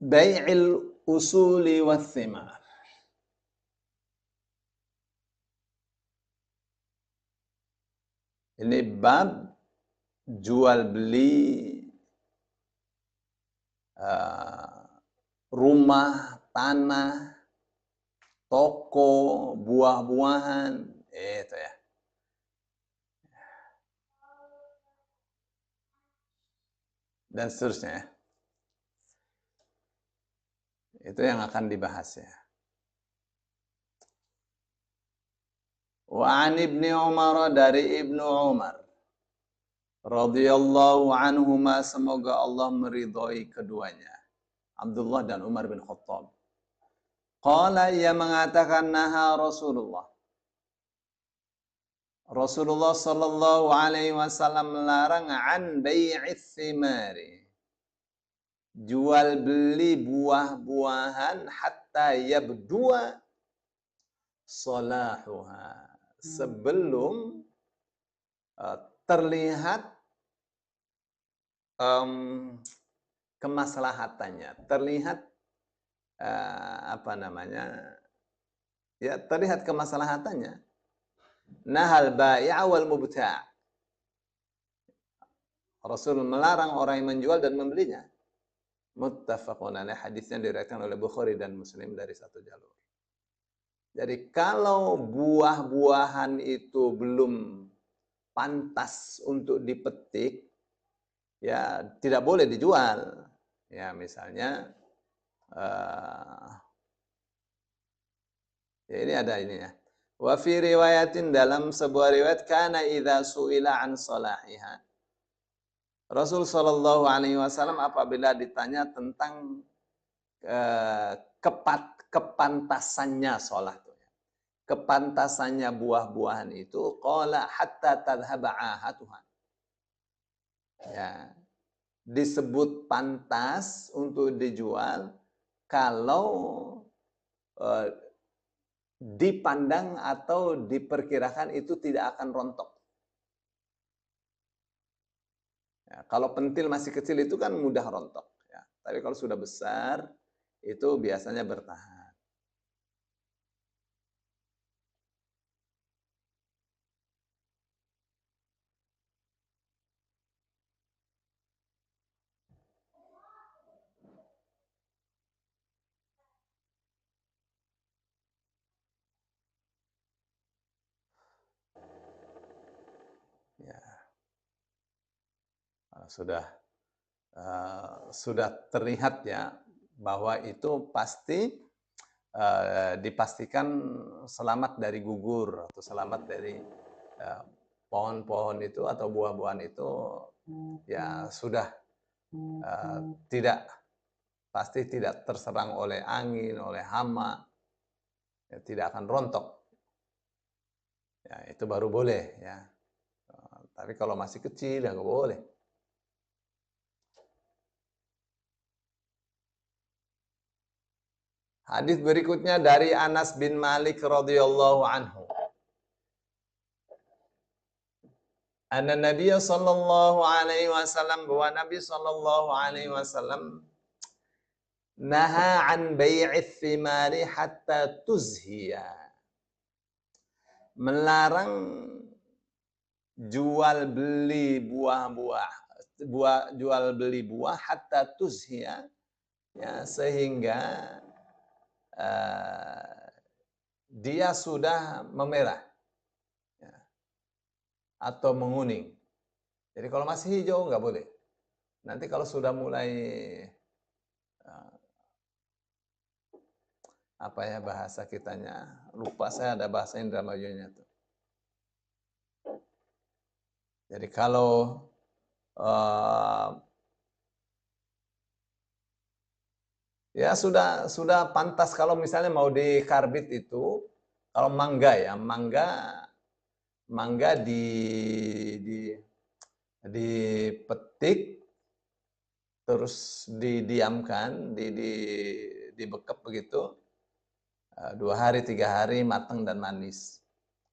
bai'il usuli wathimar. Ini bab jual beli rumah, tanah, toko, buah-buahan, itu ya. Dan seterusnya ya. Itu yang akan dibahas ya. Wa an Ibnu Umar, dari Ibnu Umar radhiyallahu anhuma, semoga Allah meridhai keduanya, Abdullah dan Umar bin Khattab. Qala, ia mengatakan, naha Rasulullah sallallahu alaihi wasallam melarang an bai'its thimari, jual beli buah-buahan, hatta yabdua salahuha, sebelum terlihat kemaslahatannya, terlihat terlihat kemaslahatannya. Nahal bai'a wal mubta', Rasul melarang orang yang menjual dan membelinya. Muttafaqun alaih, hadisnya diriwayatkan oleh Bukhari dan Muslim dari satu jalur. Jadi kalau buah-buahan itu belum pantas untuk dipetik, ya tidak boleh dijual. Ya misalnya, ya ini ada ini ya. Wa fi riwayatin, dalam sebuah riwayat, kana idza su'ila an salahiha, Rasul sallallahu alaihi wasallam apabila ditanya tentang kepantasannya sholat, kepantasannya buah-buahan itu, qala hatta tadhhaba ahatuha, ya disebut pantas untuk dijual kalau dipandang atau diperkirakan itu tidak akan rontok. Ya, kalau pentil masih kecil itu kan mudah rontok. Ya. Tapi kalau sudah besar, itu biasanya bertahan. Ya. Sudah terlihat ya bahwa itu pasti dipastikan selamat dari gugur atau selamat dari pohon-pohon itu atau buah-buahan itu, ya sudah pasti tidak terserang oleh angin, oleh hama, ya, tidak akan rontok. Ya, itu baru boleh ya. Tapi kalau masih kecil ya nggak boleh. Hadis berikutnya dari Anas bin Malik radhiyallahu anhu. Anna Nabiy sallallahu alaihi wasallam, bahwa Nabi sallallahu alaihi wasallam naha an bai'its thimari hatta tuzhiya, melarang jual beli jual beli buah hatta tuzhiya, ya sehingga dia sudah memerah ya, atau menguning. Jadi kalau masih hijau nggak boleh. Nanti kalau sudah mulai apa ya bahasa kitanya, lupa saya, ada bahasa Indramayunya tuh. Jadi kalau ya sudah pantas, kalau misalnya mau dikarbit itu, kalau mangga ya, mangga dipetik terus didiamkan, dibekep begitu 2 hari 3 hari, matang dan manis.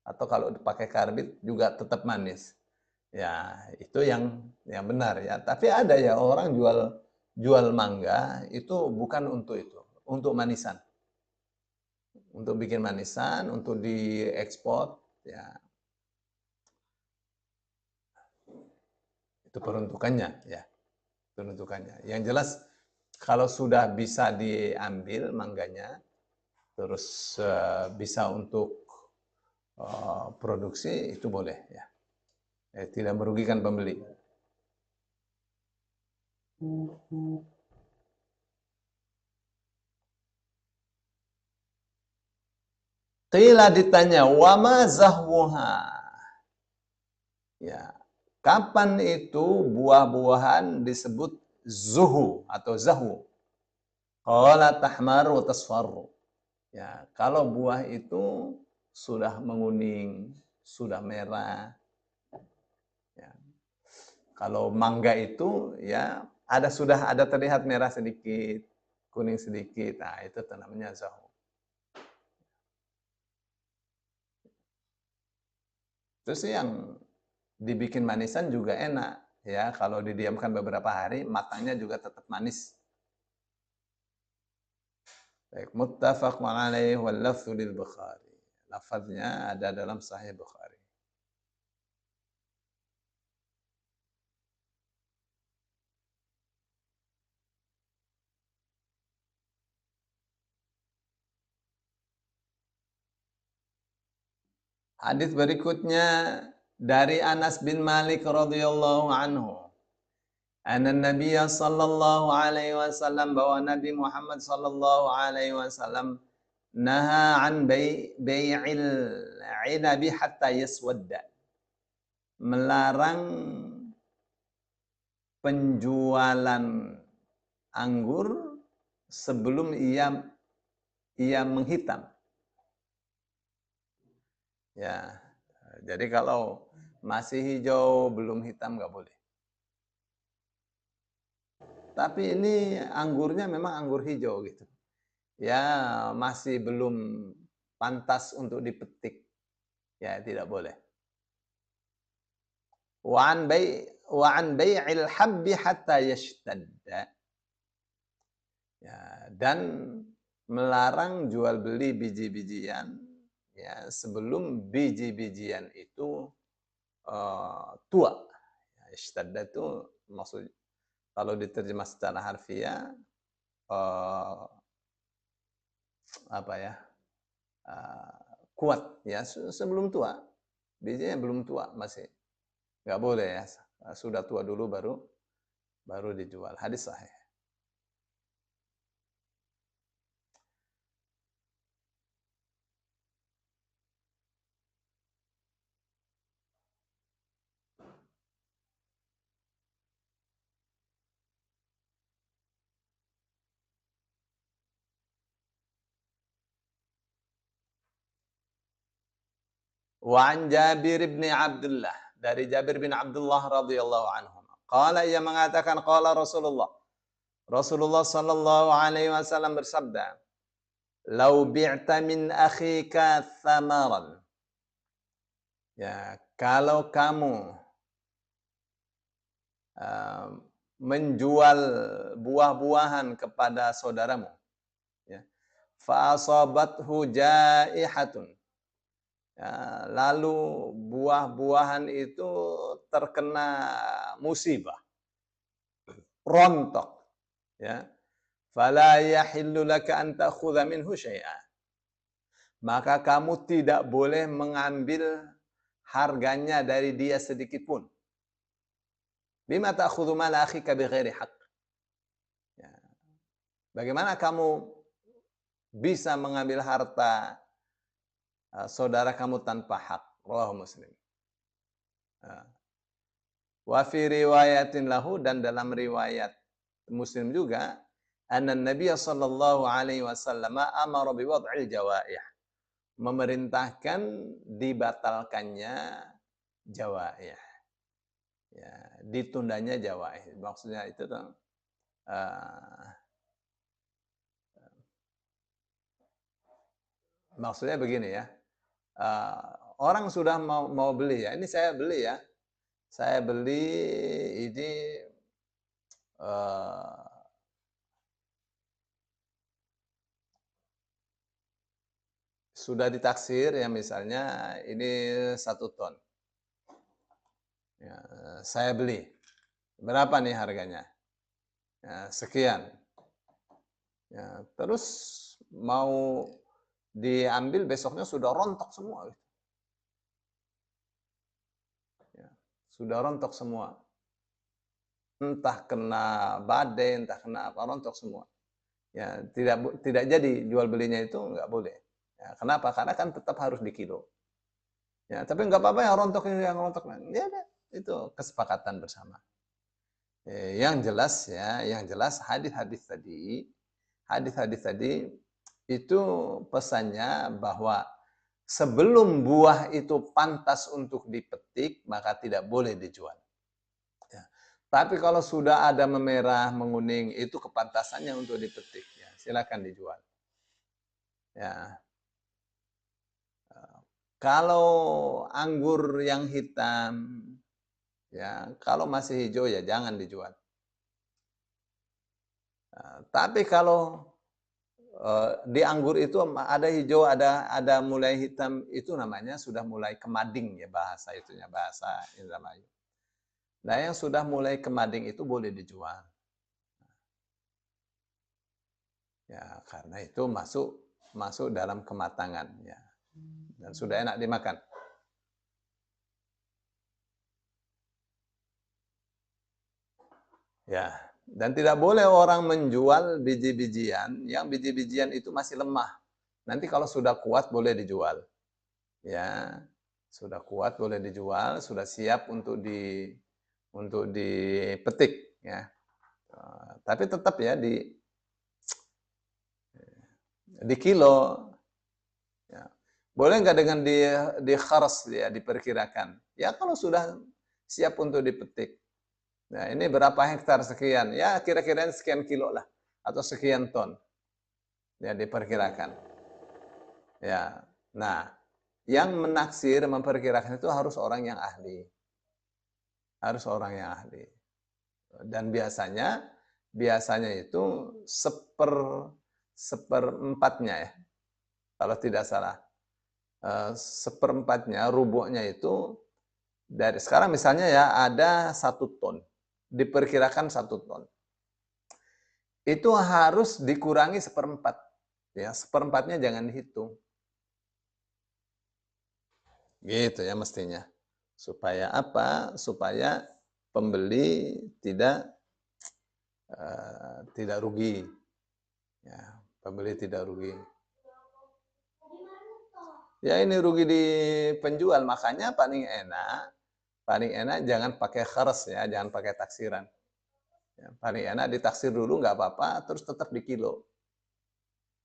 Atau kalau dipakai karbit juga tetap manis. Ya, itu yang benar ya. Tapi ada ya orang jual jual mangga itu bukan untuk itu, untuk manisan. Untuk bikin manisan, untuk diekspor, ya itu peruntukannya, ya peruntukannya. Yang jelas kalau sudah bisa diambil mangganya, terus bisa untuk produksi itu boleh, ya. Tidak merugikan pembeli. Qila ditanya, wa ma zahwuha? Ya, kapan itu buah-buahan disebut zuhu atau zahu? Qala tahmaru wa tasfarru. Ya, kalau buah itu sudah menguning, sudah merah. Ya. Kalau mangga itu ya sudah ada terlihat merah sedikit, kuning sedikit. Nah, itu namanya zahu. Terus yang dibikin manisan juga enak, ya. Kalau didiamkan beberapa hari, matangnya juga tetap manis. Baik, muttafaqun alaihi wal lafzu lil Bukhari. Lafaznya ada dalam Sahih Bukhari. Hadis berikutnya dari Anas bin Malik radhiyallahu anhu. Anna Nabiya sallallahu alaihi wasallam, bahwa Nabi Muhammad sallallahu alaihi wasallam naha an bai'il inabi hatta yaswadda. Melarang penjualan anggur sebelum ia menghitam. Ya. Jadi kalau masih hijau belum hitam nggak boleh. Tapi ini anggurnya memang anggur hijau gitu. Ya, masih belum pantas untuk dipetik. Ya, tidak boleh. Wa an bai'il habbi hatta yashtadda. Ya, dan melarang jual beli biji-bijian ya sebelum biji-bijian itu tua. Ya, ishtadda itu maksud kalau diterjemah secara harfiah apa ya? Kuat ya sebelum tua. Bijinya belum tua masih. Nggak boleh ya. Sudah tua dulu baru dijual. Hadis sahih. Wa an Jabir bin Abdullah, dari Jabir bin Abdullah radhiyallahu anhu. Qala, ia mengatakan, qala Rasulullah sallallahu alaihi wasallam bersabda, "Lau bi'ta min akhika thamaran." Ya, kalau kamu menjual buah-buahan kepada saudaramu, ya, fa asabathu jaihatun. Ya, lalu buah-buahan itu terkena musibah, rontok, ya. Fala yahillu laka an ta'khudha minhu syai'a. Maka kamu tidak boleh mengambil harganya dari dia sedikit pun. Bima ta'khudhu mala akhika bighairi haqq. Ya. Bagaimana kamu bisa mengambil harta saudara kamu tanpa hak? Rawahu Muslim. Wa fi riwayatin lahu, dan dalam riwayat Muslim juga, anna Nabiy sallallahu alaihi wasallam amara bi wad'il jawaih. Memerintahkan dibatalkannya jawaih. Ya, ditundanya jawaih. Maksudnya itu maksudnya begini ya. Orang sudah mau beli ya. Ini saya beli ya. Saya beli ini sudah ditaksir ya, misalnya ini 1 ton. Ya, saya beli. Berapa nih harganya? Ya, sekian. Ya, terus mau diambil besoknya sudah rontok semua. Ya, sudah rontok semua. Entah kena badai, entah kena apa, rontok semua. Ya, tidak jadi jual belinya itu nggak boleh. Ya, kenapa? Karena kan tetap harus dikilo. Ya, tapi nggak apa-apa yang rontok ini yang rontok. Ya, itu kesepakatan bersama. Yang jelas ya, yang jelas hadis-hadis tadi itu pesannya bahwa sebelum buah itu pantas untuk dipetik, maka tidak boleh dijual. Ya. Tapi kalau sudah ada memerah, menguning, itu kepantasannya untuk dipetik. Ya, silakan dijual. Ya. Kalau anggur yang hitam, ya kalau masih hijau ya jangan dijual. Tapi kalau di anggur itu ada hijau, ada mulai hitam, itu namanya sudah mulai kemading ya, bahasa itunya, bahasa Indramayu. Nah, yang sudah mulai kemading itu boleh dijual. Ya, karena itu masuk dalam kematangan ya. Dan sudah enak dimakan. Ya, dan tidak boleh orang menjual biji-bijian yang biji-bijian itu masih lemah. Nanti kalau sudah kuat boleh dijual. Ya, sudah kuat boleh dijual, sudah siap untuk dipetik ya. Tapi tetap ya di kilo. Ya. Boleh nggak dengan di kharas ya, diperkirakan. Ya kalau sudah siap untuk dipetik. Nah, ini berapa hektar sekian? Ya kira-kira sekian kilo lah atau sekian ton. Ya diperkirakan. Ya. Nah, yang menaksir, memperkirakan itu harus orang yang ahli. Harus orang yang ahli. Dan biasanya itu seperempatnya ya. Kalau tidak salah. Seperempatnya, rubuhnya itu dari sekarang misalnya ya ada 1 ton. Diperkirakan 1 ton. Itu harus dikurangi seperempat. Ya, seperempatnya jangan dihitung. Gitu ya mestinya. Supaya apa? Supaya pembeli tidak rugi. Ya, pembeli tidak rugi. Ya ini rugi di penjual, makanya paling enak jangan pakai kharas ya, jangan pakai taksiran. Ya, paling enak ditaksir dulu nggak apa-apa, terus tetap di kilo.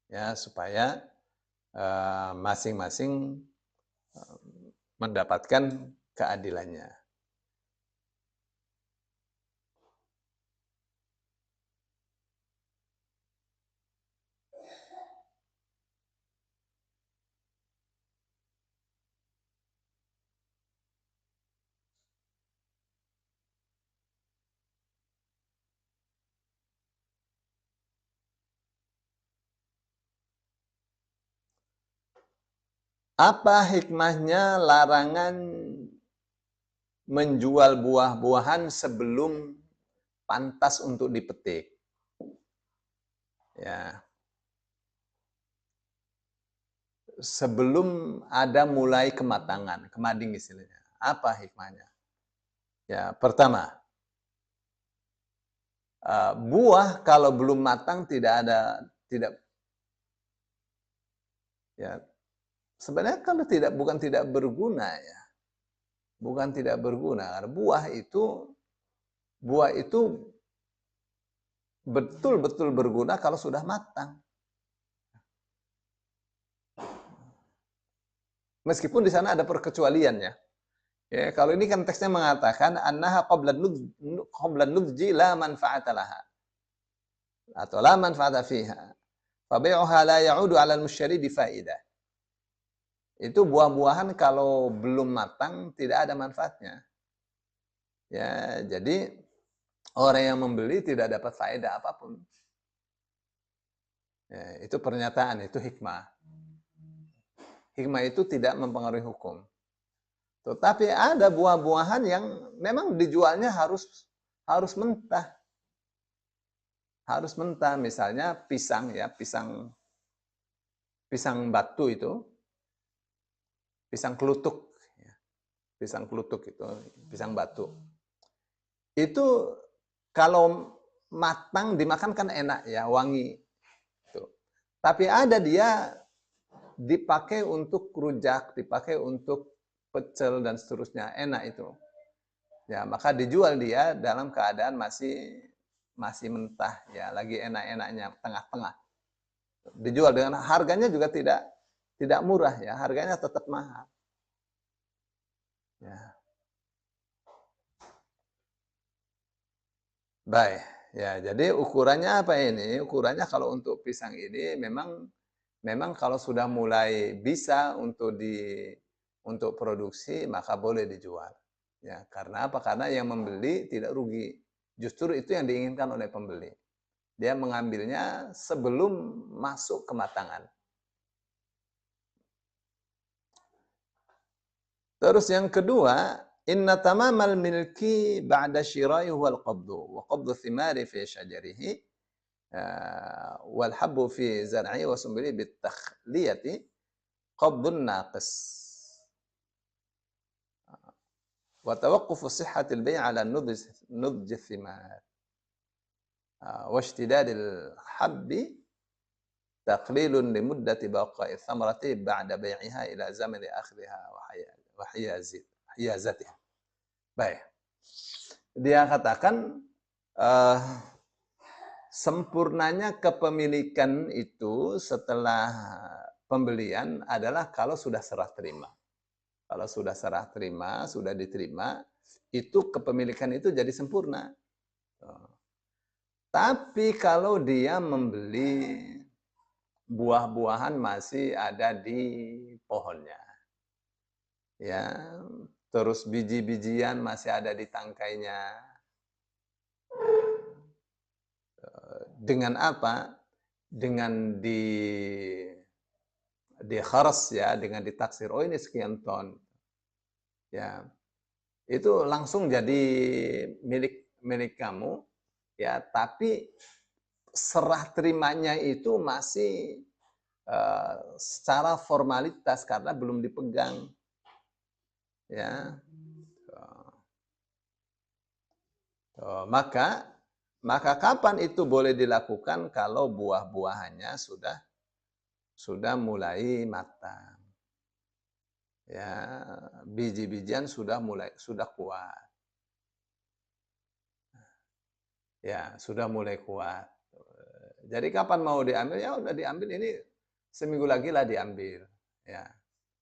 Ya, supaya masing-masing mendapatkan keadilannya. Apa hikmahnya larangan menjual buah-buahan sebelum pantas untuk dipetik? Ya. Sebelum ada mulai kematangan, kemading istilahnya. Apa hikmahnya? Ya, pertama, buah kalau belum matang tidak ya sebenarnya kalau bukan tidak berguna ya. Bukan tidak berguna. Buah itu betul-betul berguna kalau sudah matang. Meskipun di sana ada perkecualiannya. Ya, kalau ini kan teksnya mengatakan annaha qabla nudji la manfa'ata laha. Atau la manfa'ata fiha. Fabi'uha la ya'udu 'ala al-mushtari bifaidah. Itu buah-buahan kalau belum matang tidak ada manfaatnya. Ya, jadi orang yang membeli tidak dapat faedah apapun. Ya, itu pernyataan, itu hikmah. hikmah itu tidak mempengaruhi hukum. Tetapi ada buah-buahan yang memang dijualnya harus mentah. Harus mentah, misalnya pisang ya, pisang batu itu, pisang kelutuk, ya, pisang kelutuk itu, pisang batu. Itu kalau matang dimakan kan enak ya, wangi. Tapi ada dia dipakai untuk rujak, dipakai untuk pecel dan seterusnya, enak itu. Ya, maka dijual dia dalam keadaan masih mentah ya, lagi enak-enaknya, tengah-tengah. Dijual dengan harganya juga tidak murah ya, harganya tetap mahal. Ya. Baik, ya jadi ukurannya apa ini? Ukurannya kalau untuk pisang ini memang kalau sudah mulai bisa untuk produksi maka boleh dijual. Ya, karena apa? Karena yang membeli tidak rugi. Justru itu yang diinginkan oleh pembeli. Dia mengambilnya sebelum masuk kematangan. Terus yang kedua, inna tamamal milki ba'da syira'i huwal qabdu wa qabdu thimari fi syajarihi wal habbu fi zar'i wa sumbili bit takhliyati qabdun naqis. Wa tawaqqufu sihhatil bai' ala nudj thimar. Wa ishtidadil habbi taqlilun li muddati baqa'i thamarati ba'da bai'iha ila zamani akhriha wa hiyazatiha. Baik. Dia katakan sempurnanya kepemilikan itu setelah pembelian adalah kalau sudah serah terima. Kalau sudah serah terima, sudah diterima, itu kepemilikan itu jadi sempurna. Tapi kalau dia membeli buah-buahan masih ada di pohonnya, ya, terus biji-bijian masih ada di tangkainya. Dengan apa? Dengan di kharas ya, dengan ditaksir. Oh ini sekian ton. Ya, itu langsung jadi milik kamu. Ya, tapi serah terimanya itu masih secara formalitas karena belum dipegang. Ya. Maka kapan itu boleh dilakukan kalau buah-buahannya sudah mulai matang. Ya, biji-bijian sudah kuat. Ya, sudah mulai kuat. Jadi kapan mau diambil? Ya udah diambil, ini seminggu lagi lah diambil. Ya.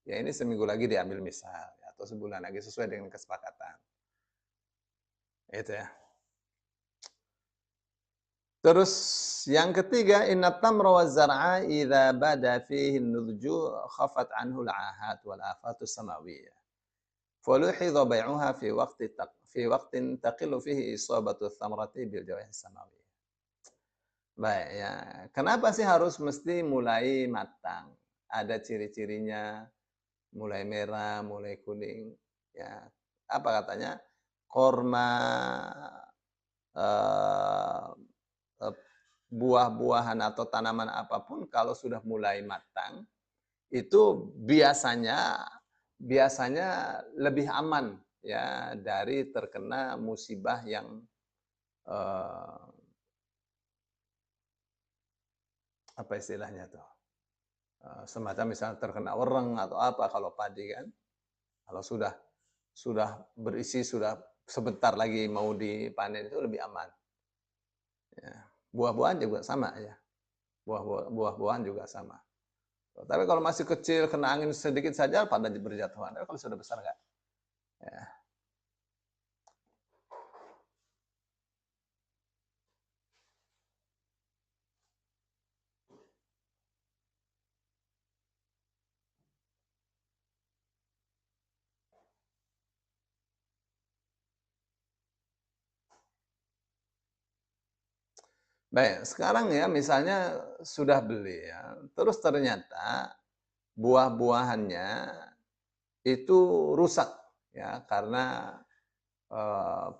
Ya ini seminggu lagi diambil misal, atau sebulan lagi sesuai dengan kesepakatan. Itu ya. Terus yang ketiga, inna tamra wa zar'a idza bada fihi an-nudju khafat anhu al-'ahat wal afatu samawiyah. Faluhidha bai'uha fi waqtin taqillu fihi isabatu thamrati bil jawahir samawiyah. Baik ya. Kenapa sih harus mesti mulai matang? Ada ciri-cirinya, mulai merah, mulai kuning. Ya, apa katanya? Korma eh, buah-buahan atau tanaman apapun kalau sudah mulai matang itu biasanya lebih aman ya dari terkena musibah yang apa istilahnya tuh, semacam misalnya terkena wereng atau apa kalau padi kan, kalau sudah berisi, sudah sebentar lagi mau dipanen itu lebih aman. Ya. Buah-buahan juga sama ya, buah-buahan juga sama. Tapi kalau masih kecil, kena angin sedikit saja pada berjatuhan. Tapi kalau sudah besar enggak. Ya. Baik, sekarang ya misalnya sudah beli ya, terus ternyata buah-buahannya itu rusak ya karena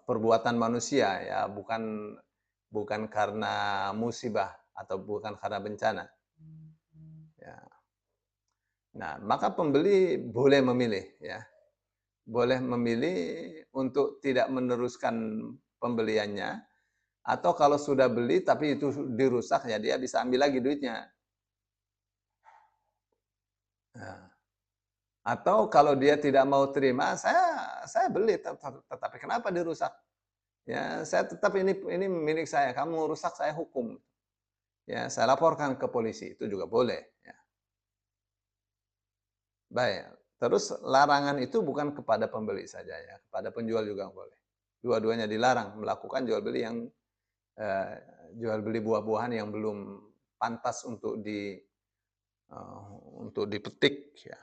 perbuatan manusia ya, bukan karena musibah atau bukan karena bencana. Ya. Nah, maka pembeli boleh memilih ya. Boleh memilih untuk tidak meneruskan pembeliannya, atau kalau sudah beli tapi itu dirusak ya dia bisa ambil lagi duitnya. Nah, atau kalau dia tidak mau terima, saya beli tetapi kenapa dirusak? Ya, saya tetap ini milik saya, kamu rusak saya hukum. Ya, saya laporkan ke polisi, itu juga boleh ya. Baik, terus larangan itu bukan kepada pembeli saja ya, kepada penjual juga boleh. Dua-duanya dilarang melakukan jual beli yang eh, jual beli buah-buahan yang belum pantas untuk dipetik ya.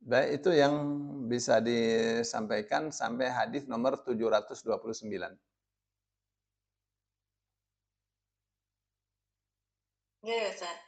Baik, itu yang bisa disampaikan sampai hadis nomor 729. Iya ya, Ustaz.